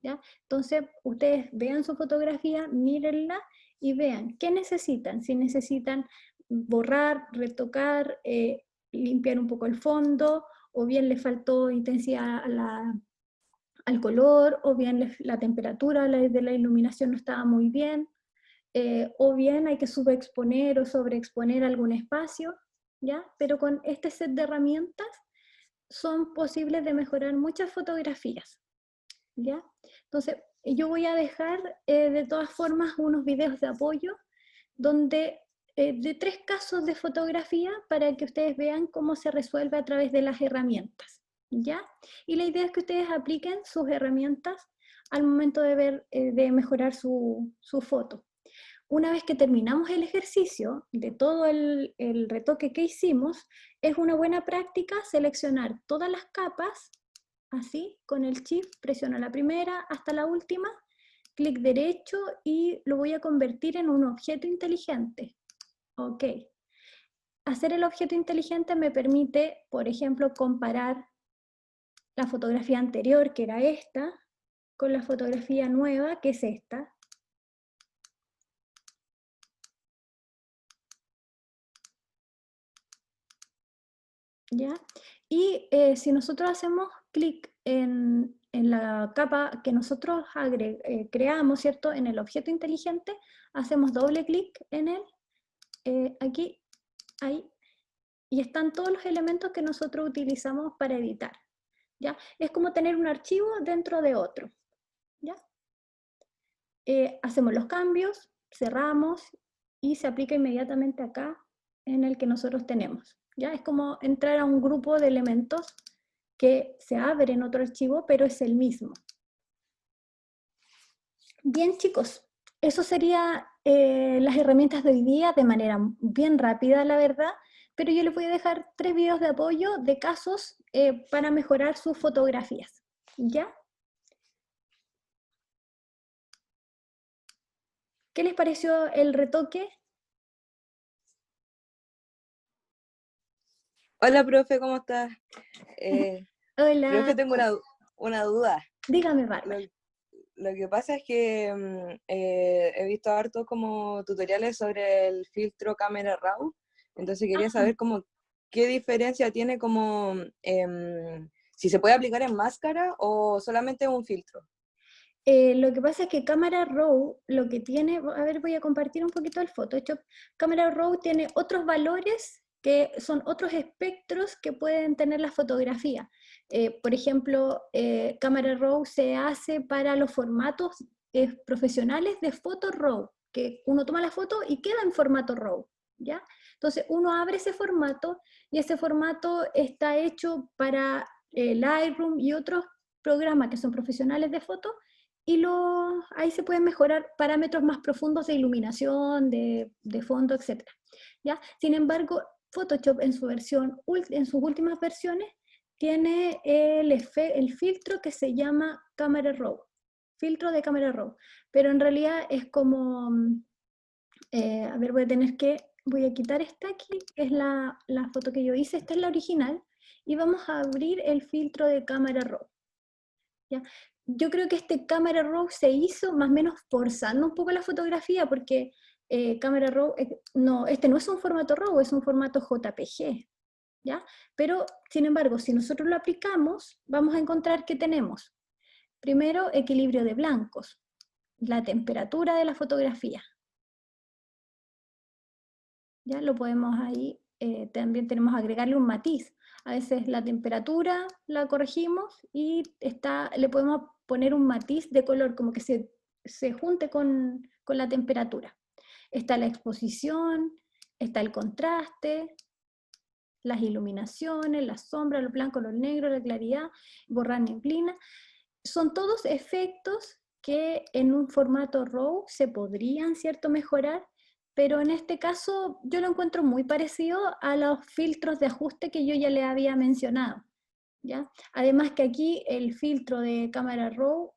¿ya? Entonces, ustedes vean su fotografía, mírenla y vean qué necesitan. Si necesitan borrar, retocar, limpiar un poco el fondo, o bien le faltó intensidad al color, o bien la temperatura de la iluminación no estaba muy bien, o bien hay que subexponer o sobreexponer algún espacio, ¿ya? Pero con este set de herramientas son posibles de mejorar muchas fotografías, ¿ya? Entonces, yo voy a dejar de todas formas unos videos de apoyo donde de 3 casos de fotografía para que ustedes vean cómo se resuelve a través de las herramientas, ¿ya? Y la idea es que ustedes apliquen sus herramientas al momento de ver, de mejorar su foto. Una vez que terminamos el ejercicio de todo el retoque que hicimos, es una buena práctica seleccionar todas las capas, así, con el Shift, presiono la primera hasta la última, clic derecho y lo voy a convertir en un objeto inteligente. Ok. Hacer el objeto inteligente me permite, por ejemplo, comparar la fotografía anterior, que era esta, con la fotografía nueva, que es esta. ¿Ya? Y si nosotros hacemos clic en la capa que nosotros creamos, ¿cierto? En el objeto inteligente, hacemos doble clic en él, aquí, ahí, y están todos los elementos que nosotros utilizamos para editar, ¿ya? Es como tener un archivo dentro de otro, ¿ya? Hacemos los cambios, cerramos, y se aplica inmediatamente acá en el que nosotros tenemos, ¿ya? Es como entrar a un grupo de elementos que se abre en otro archivo, pero es el mismo. Bien, chicos, eso sería las herramientas de hoy día de manera bien rápida, la verdad, pero yo les voy a dejar 3 videos de apoyo de casos para mejorar sus fotografías, ¿ya? ¿Qué les pareció el retoque? Hola, profe, ¿cómo estás? Hola, Profe, tengo una duda. dígame, Lo, Bárbara. lo que pasa es que he visto hartos como tutoriales sobre el filtro Camera Raw, entonces quería saber como qué diferencia tiene como si se puede aplicar en máscara o solamente un filtro. Lo que pasa es que Camera Raw lo que tiene, a ver, voy a compartir un poquito el Photoshop. Camera Raw tiene otros valores que son otros espectros que pueden tener la fotografía. Por ejemplo, Camera Raw se hace para los formatos profesionales de Photo Raw, que uno toma la foto y queda en formato Raw, ¿ya? Entonces uno abre ese formato y ese formato está hecho para Lightroom y otros programas que son profesionales de foto, y ahí se pueden mejorar parámetros más profundos de iluminación, de fondo, etc. ¿Ya? Sin embargo, Photoshop en en sus últimas versiones tiene el filtro que se llama Camera Raw, filtro de Camera Raw, pero en realidad es como, a ver, voy a quitar esta aquí, que es la foto que yo hice, esta es la original, y vamos a abrir el filtro de Camera Raw. ¿Ya? Yo creo que este Camera Raw se hizo más o menos forzando un poco la fotografía, porque Camera Raw, no, este no es un formato RAW, es un formato JPG, ¿ya? Pero, sin embargo, si nosotros lo aplicamos, vamos a encontrar que tenemos, primero, equilibrio de blancos, la temperatura de la fotografía, ¿ya? Lo podemos ahí, también tenemos que agregarle un matiz. A veces la temperatura la corregimos y le podemos poner un matiz de color, como que se junte con la temperatura. Está la exposición, está el contraste, las iluminaciones, las sombras, los blancos, los negros, la claridad, borrar neblina. Son todos efectos que en un formato RAW se podrían, ¿cierto?, mejorar, pero en este caso yo lo encuentro muy parecido a los filtros de ajuste que yo ya le había mencionado, ¿ya? Además que aquí el filtro de cámara RAW,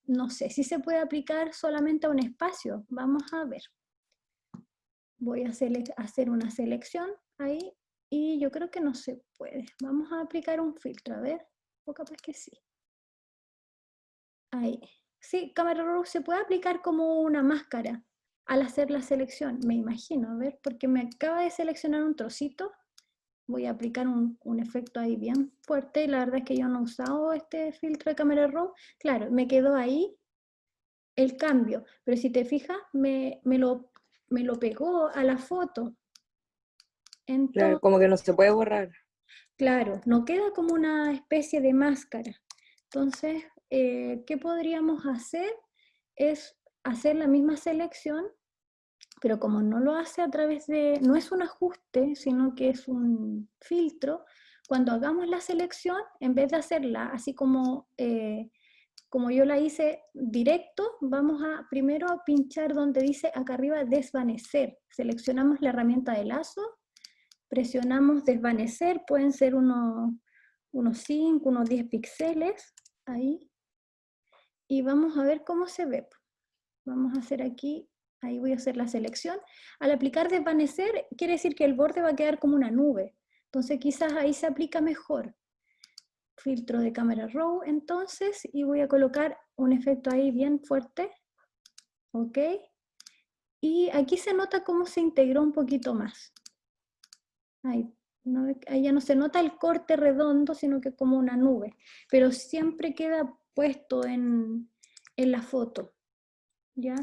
no sé si se puede aplicar solamente a un espacio, vamos a ver. Voy a hacer una selección ahí, y yo creo que no se puede. Vamos a aplicar un filtro, a ver, o capaz que sí. Ahí. Sí, Camera Raw se puede aplicar como una máscara al hacer la selección, me imagino, a ver, porque me acaba de seleccionar un trocito. Voy a aplicar un efecto ahí bien fuerte, y la verdad es que yo no he usado este filtro de Camera Raw. Claro, me quedó ahí el cambio, pero si te fijas, me lo pegó a la foto. Claro, Entonces, como que no se puede borrar. Claro, no queda como una especie de máscara. Entonces, ¿qué podríamos hacer? Es hacer la misma selección, pero como no lo hace a través de, no es un ajuste, sino que es un filtro, cuando hagamos la selección, en vez de hacerla así como yo la hice directo, vamos a primero a pinchar donde dice acá arriba desvanecer. Seleccionamos la herramienta de lazo, presionamos desvanecer, pueden ser unos 5, unos 10 píxeles, ahí, y vamos a ver cómo se ve. Vamos a hacer aquí, ahí voy a hacer la selección. Al aplicar desvanecer, quiere decir que el borde va a quedar como una nube, entonces quizás ahí se aplica mejor. Filtro de cámara raw, entonces, y voy a colocar un efecto ahí bien fuerte, ok, y aquí se nota cómo se integró un poquito más. Ahí, ahí ya no se nota el corte redondo, sino que como una nube, pero siempre queda puesto en la foto, ¿ya?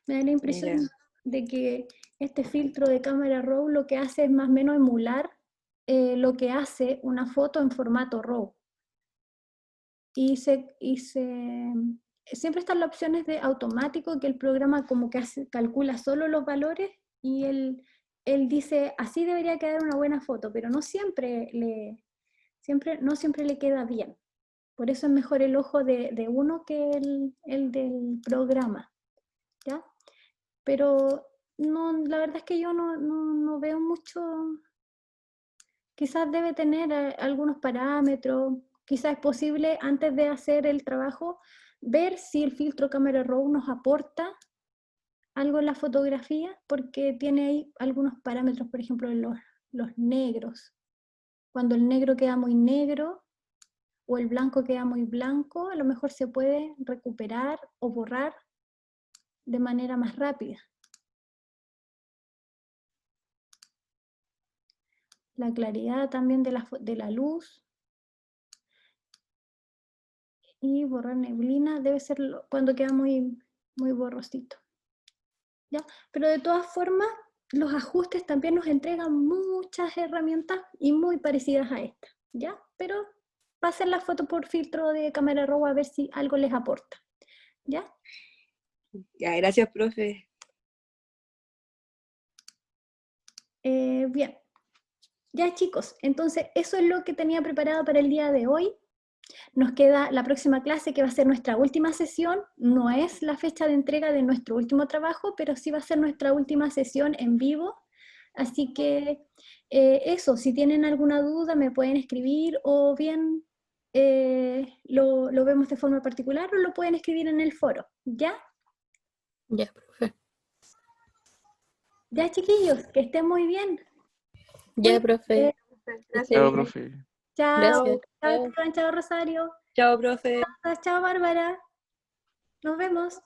Me da la impresión Ya. de que este filtro de cámara raw lo que hace es más o menos emular lo que hace una foto en formato raw. Siempre están las opciones de automático, que el programa como que calcula solo los valores y él dice, así debería quedar una buena foto, pero no siempre le queda bien. Por eso es mejor el ojo de uno que el del programa, ¿ya? Pero no, la verdad es que yo no veo mucho. Quizás debe tener algunos parámetros, quizás es posible antes de hacer el trabajo ver si el filtro Camera Raw nos aporta algo en la fotografía, porque tiene ahí algunos parámetros, por ejemplo, los negros. Cuando el negro queda muy negro o el blanco queda muy blanco, a lo mejor se puede recuperar o borrar de manera más rápida. La claridad también de la luz. Y borrar neblina debe ser cuando queda muy, muy borrosito. ¿Ya? Pero de todas formas, los ajustes también nos entregan muchas herramientas y muy parecidas a esta, ¿ya? Pero pasen la foto por filtro de cámara raw a ver si algo les aporta, ¿ya? Ya, gracias, profe. Bien. Ya, chicos, entonces eso es lo que tenía preparado para el día de hoy. Nos queda la próxima clase, que va a ser nuestra última sesión. No es la fecha de entrega de nuestro último trabajo, pero sí va a ser nuestra última sesión en vivo. Así que eso, si tienen alguna duda me pueden escribir, o bien lo vemos de forma particular, o lo pueden escribir en el foro. ¿Ya? Ya, profe. Ya, chiquillos, que estén muy bien. Ya, profe. Gracias. Chao, profe. Chao. Gracias. Chao, Chao. Esteban, chao, Rosario. Chao, profe. Chao, Bárbara. Nos vemos.